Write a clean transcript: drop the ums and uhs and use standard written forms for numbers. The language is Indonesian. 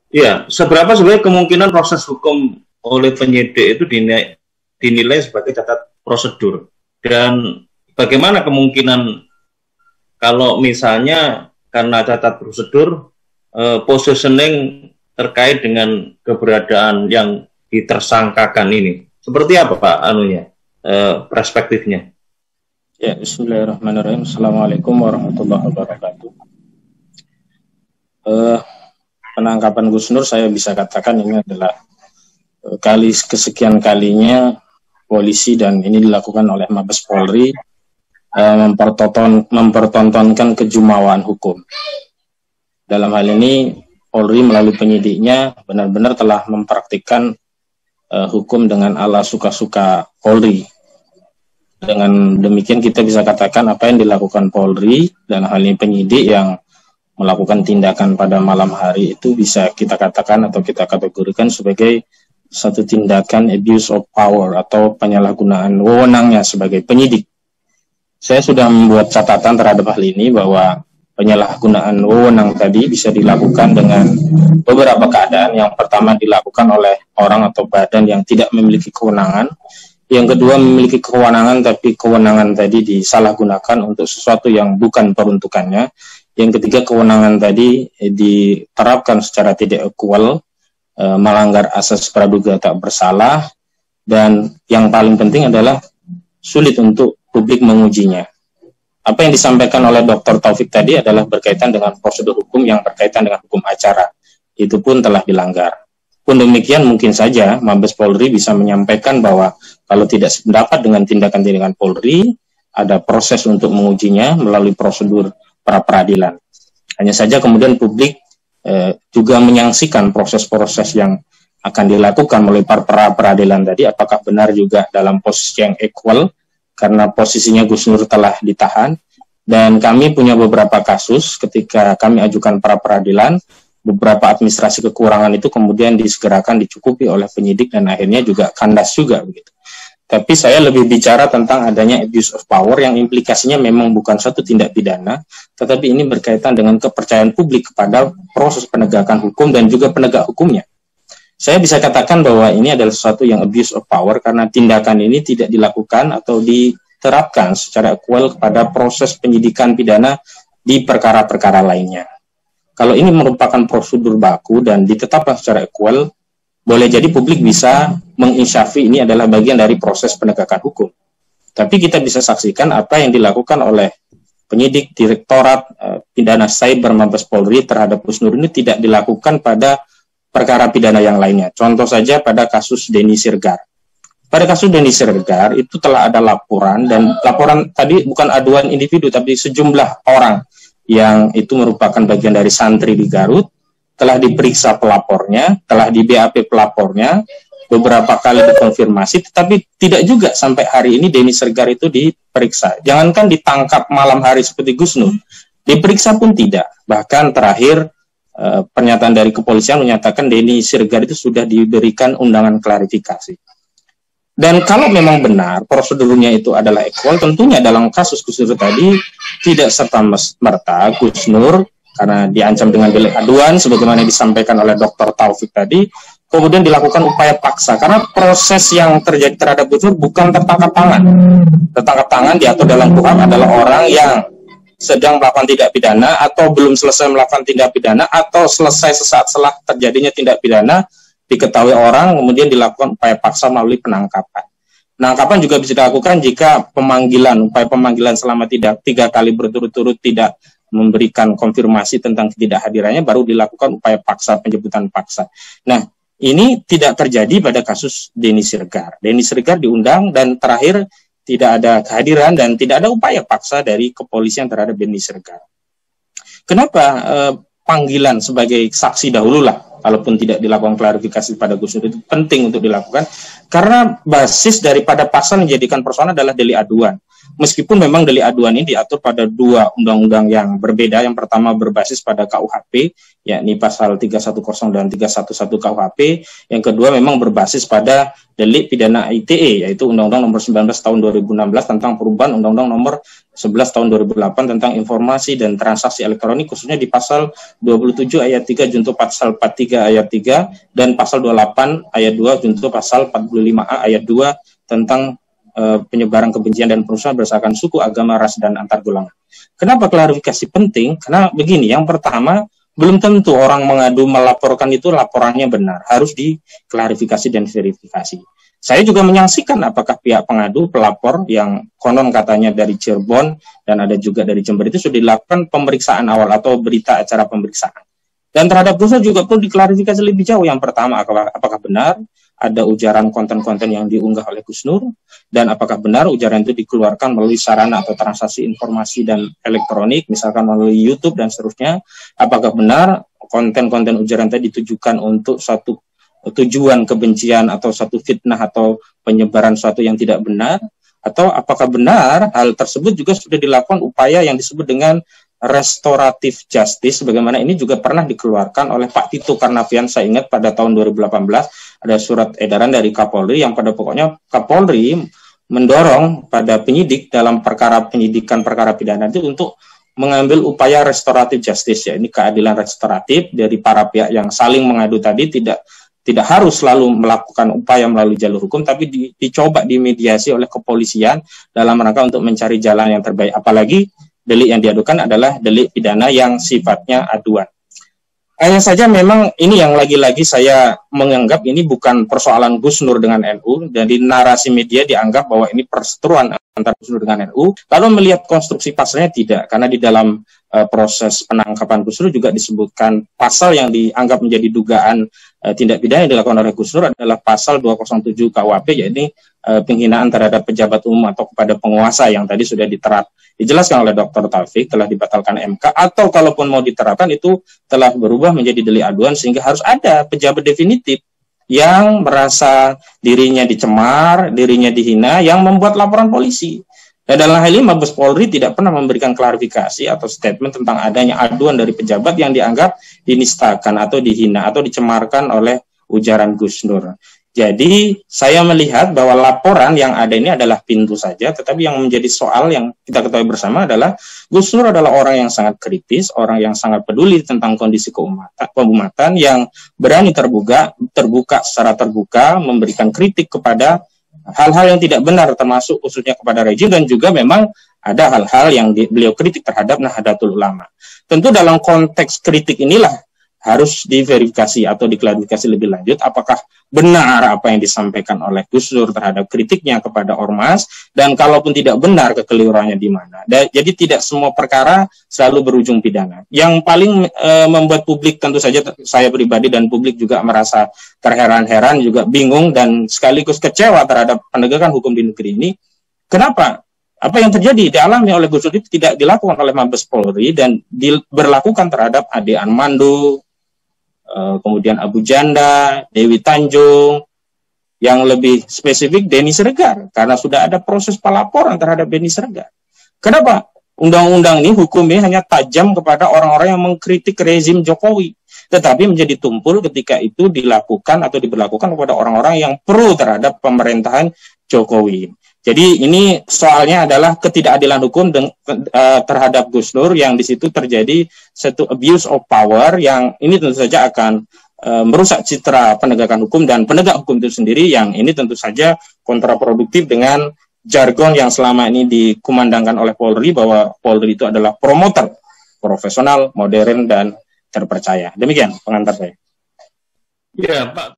Iya, seberapa sebenarnya kemungkinan proses hukum oleh penyidik itu dinilai sebagai cacat prosedur, dan bagaimana kemungkinan kalau misalnya karena cacat prosedur, positioning terkait dengan keberadaan yang ditersangkakan ini, seperti apa Pak anunya, perspektifnya? Ya, Bismillahirrahmanirrahim. Assalamualaikum warahmatullahi wabarakatuh. Penangkapan Gus Nur saya bisa katakan ini adalah kali kesekian kalinya polisi, dan ini dilakukan oleh Mabes Polri, mempertontonkan kejumawaan hukum. Dalam hal ini Polri melalui penyidiknya benar-benar telah mempraktikkan hukum dengan ala suka-suka Polri. Dengan demikian kita bisa katakan apa yang dilakukan Polri dalam hal ini penyidik yang melakukan tindakan pada malam hari itu bisa kita katakan atau kita kategorikan sebagai satu tindakan abuse of power atau penyalahgunaan wewenangnya sebagai penyidik. Saya sudah membuat catatan terhadap hal ini bahwa penyalahgunaan wewenang tadi bisa dilakukan dengan beberapa keadaan. Yang pertama dilakukan oleh orang atau badan yang tidak memiliki kewenangan. Yang kedua memiliki kewenangan tapi kewenangan tadi disalahgunakan untuk sesuatu yang bukan peruntukannya. Yang ketiga kewenangan tadi diterapkan secara tidak equal, melanggar asas praduga tak bersalah, dan yang paling penting adalah sulit untuk publik mengujinya. Apa yang disampaikan oleh Dr. Taufik tadi adalah berkaitan dengan prosedur hukum yang berkaitan dengan hukum acara. Itu pun telah dilanggar. Pun demikian mungkin saja Mabes Polri bisa menyampaikan bahwa kalau tidak sependapat dengan tindakan-tindakan Polri, ada proses untuk mengujinya melalui prosedur pra peradilan. Hanya saja kemudian publik juga menyaksikan proses-proses yang akan dilakukan oleh pra peradilan tadi, apakah benar juga dalam posisi yang equal, karena posisinya Gus Nur telah ditahan. Dan kami punya beberapa kasus ketika kami ajukan pra peradilan, beberapa administrasi kekurangan itu kemudian disegerakan dicukupi oleh penyidik dan akhirnya juga kandas juga begitu. Tapi saya lebih bicara tentang adanya abuse of power yang implikasinya memang bukan satu tindak pidana, tetapi ini berkaitan dengan kepercayaan publik kepada proses penegakan hukum dan juga penegak hukumnya. Saya bisa katakan bahwa ini adalah sesuatu yang abuse of power karena tindakan ini tidak dilakukan atau diterapkan secara equal kepada proses penyidikan pidana di perkara-perkara lainnya. Kalau ini merupakan prosedur baku dan ditetapkan secara equal, boleh jadi publik bisa menginsyafi ini adalah bagian dari proses penegakan hukum. Tapi kita bisa saksikan apa yang dilakukan oleh penyidik Direktorat Pidana Cyber Mabes Polri terhadap Gus Nur ini tidak dilakukan pada perkara pidana yang lainnya. Contoh saja pada kasus Denny Sirgar. Pada kasus Denny Sirgar itu telah ada laporan, dan laporan tadi bukan aduan individu tapi sejumlah orang yang itu merupakan bagian dari santri di Garut, telah diperiksa pelapornya, telah di BAP pelapornya, beberapa kali dikonfirmasi, tetapi tidak juga sampai hari ini Denny Sirgar itu diperiksa. Jangankan ditangkap malam hari seperti Gus Nur, diperiksa pun tidak. Bahkan terakhir pernyataan dari kepolisian menyatakan Denny Sirgar itu sudah diberikan undangan klarifikasi. Dan kalau memang benar prosedurnya itu adalah equal, tentunya dalam kasus Gus Nur tadi tidak serta-merta Gus Nur karena diancam dengan delik aduan sebagaimana disampaikan oleh Dr. Taufik tadi, kemudian dilakukan upaya paksa karena proses yang terjadi terhadap Gus Nur bukan tertangkap tangan. Tertangkap tangan diatur dalam KUHP adalah orang yang sedang melakukan tindak pidana atau belum selesai melakukan tindak pidana atau selesai sesaat setelah terjadinya tindak pidana, diketahui orang, kemudian dilakukan upaya paksa melalui penangkapan. Penangkapan juga bisa dilakukan jika upaya pemanggilan selama 3 kali berturut-turut tidak memberikan konfirmasi tentang ketidakhadirannya, baru dilakukan upaya paksa, penjemputan paksa. Nah, ini tidak terjadi pada kasus Denny Sirgar. Denny Sirgar diundang dan terakhir tidak ada kehadiran dan tidak ada upaya paksa dari kepolisian terhadap Denny Sirgar. Kenapa panggilan sebagai saksi dahulu lah, walaupun tidak dilakukan klarifikasi pada Gus Nur, itu penting untuk dilakukan karena basis daripada pasal yang dijadikan persoalan adalah delik aduan. meskipun memang delik aduan ini diatur pada dua undang-undang yang berbeda. Yang pertama berbasis pada KUHP, yakni pasal 310 dan 311 KUHP. Yang kedua memang berbasis pada delik pidana ITE, yaitu Undang-Undang Nomor 19 Tahun 2016 tentang perubahan Undang-Undang Nomor 11 Tahun 2008 tentang informasi dan transaksi elektronik, khususnya di pasal 27 ayat 3 junto pasal 43 ayat 3 dan pasal 28 ayat 2 junto pasal 45A ayat 2 tentang penyebaran kebencian dan perusahaan berdasarkan suku, agama, ras, dan antar golongan. Kenapa klarifikasi penting? Karena begini, yang pertama, belum tentu orang mengadu melaporkan itu laporannya benar, harus diklarifikasi dan verifikasi. Saya juga menyaksikan apakah pihak pengadu, pelapor yang konon katanya dari Cirebon dan ada juga dari Jember itu sudah dilakukan pemeriksaan awal atau berita acara pemeriksaan. Dan terhadap dosa juga perlu diklarifikasi lebih jauh. Yang pertama, apakah benar ada ujaran konten-konten yang diunggah oleh Gus Nur, dan apakah benar ujaran itu dikeluarkan melalui sarana atau transaksi informasi dan elektronik, misalkan melalui YouTube dan seterusnya. Apakah benar konten-konten ujaran tadi ditujukan untuk suatu tujuan kebencian atau satu fitnah atau penyebaran suatu yang tidak benar, atau apakah benar hal tersebut juga sudah dilakukan upaya yang disebut dengan restoratif justice, sebagaimana ini juga pernah dikeluarkan oleh Pak Tito Karnavian. Saya ingat pada tahun 2018 ada surat edaran dari Kapolri yang pada pokoknya Kapolri mendorong pada penyidik dalam penyidikan perkara pidana itu untuk mengambil upaya restoratif justice, ya ini keadilan restoratif dari para pihak yang saling mengadu tadi, tidak harus selalu melakukan upaya melalui jalur hukum, tapi dicoba dimediasi oleh kepolisian dalam rangka untuk mencari jalan yang terbaik. Apalagi delik yang diadukan adalah delik pidana yang sifatnya aduan. Hanya saja memang ini yang lagi-lagi saya menganggap ini bukan persoalan Gus Nur dengan NU, dan di narasi media dianggap bahwa ini perseteruan antara Gus Nur dengan NU. Lalu melihat konstruksi pasalnya tidak, karena di dalam proses penangkapan Gus Nur juga disebutkan pasal yang dianggap menjadi dugaan tindak pidana yang dilakukan oleh Gus Nur adalah pasal 207 KUHP, yaitu penghinaan terhadap pejabat umum atau kepada penguasa yang tadi sudah dijelaskan oleh Dr. Taufik telah dibatalkan MK, atau kalaupun mau diterapkan itu telah berubah menjadi delik aduan, sehingga harus ada pejabat definitif yang merasa dirinya dicemar, dirinya dihina, yang membuat laporan polisi. Dan dalam hal ini Mabes Polri tidak pernah memberikan klarifikasi atau statement tentang adanya aduan dari pejabat yang dianggap dinistakan atau dihina atau dicemarkan oleh ujaran Gus Nur. Jadi saya melihat bahwa laporan yang ada ini adalah pintu saja, tetapi yang menjadi soal yang kita ketahui bersama adalah Gus Nur adalah orang yang sangat kritis, orang yang sangat peduli tentang kondisi keumatan, yang berani terbuka secara terbuka, memberikan kritik kepada hal-hal yang tidak benar, termasuk khususnya kepada rejim, dan juga memang ada hal-hal yang beliau kritik terhadap Nahdlatul Ulama. Tentu dalam konteks kritik inilah harus diverifikasi atau diklarifikasi lebih lanjut apakah benar apa yang disampaikan oleh Gus Nur terhadap kritiknya kepada Ormas, dan kalaupun tidak benar kekeliruannya di mana. Jadi tidak semua perkara selalu berujung pidana. Yang paling membuat publik, tentu saja saya pribadi dan publik juga merasa terheran-heran, juga bingung dan sekaligus kecewa terhadap penegakan hukum di negeri ini. Kenapa? Apa yang terjadi dialami oleh Gus Nur itu tidak dilakukan oleh Mabes Polri dan diberlakukan terhadap Ade Armando, kemudian Abu Janda, Dewi Tanjung, yang lebih spesifik Denny Siregar, karena sudah ada proses pelaporan terhadap Denny Siregar. Kenapa? Undang-undang ini hukumnya hanya tajam kepada orang-orang yang mengkritik rezim Jokowi, tetapi menjadi tumpul ketika itu dilakukan atau diberlakukan kepada orang-orang yang pro terhadap pemerintahan Jokowi. Jadi ini soalnya adalah ketidakadilan hukum terhadap Gus Nur, yang di situ terjadi satu abuse of power yang ini tentu saja akan merusak citra penegakan hukum dan penegak hukum itu sendiri, yang ini tentu saja kontraproduktif dengan jargon yang selama ini dikumandangkan oleh Polri bahwa Polri itu adalah promotor profesional, modern, dan terpercaya. Demikian pengantar saya. Ya, Pak.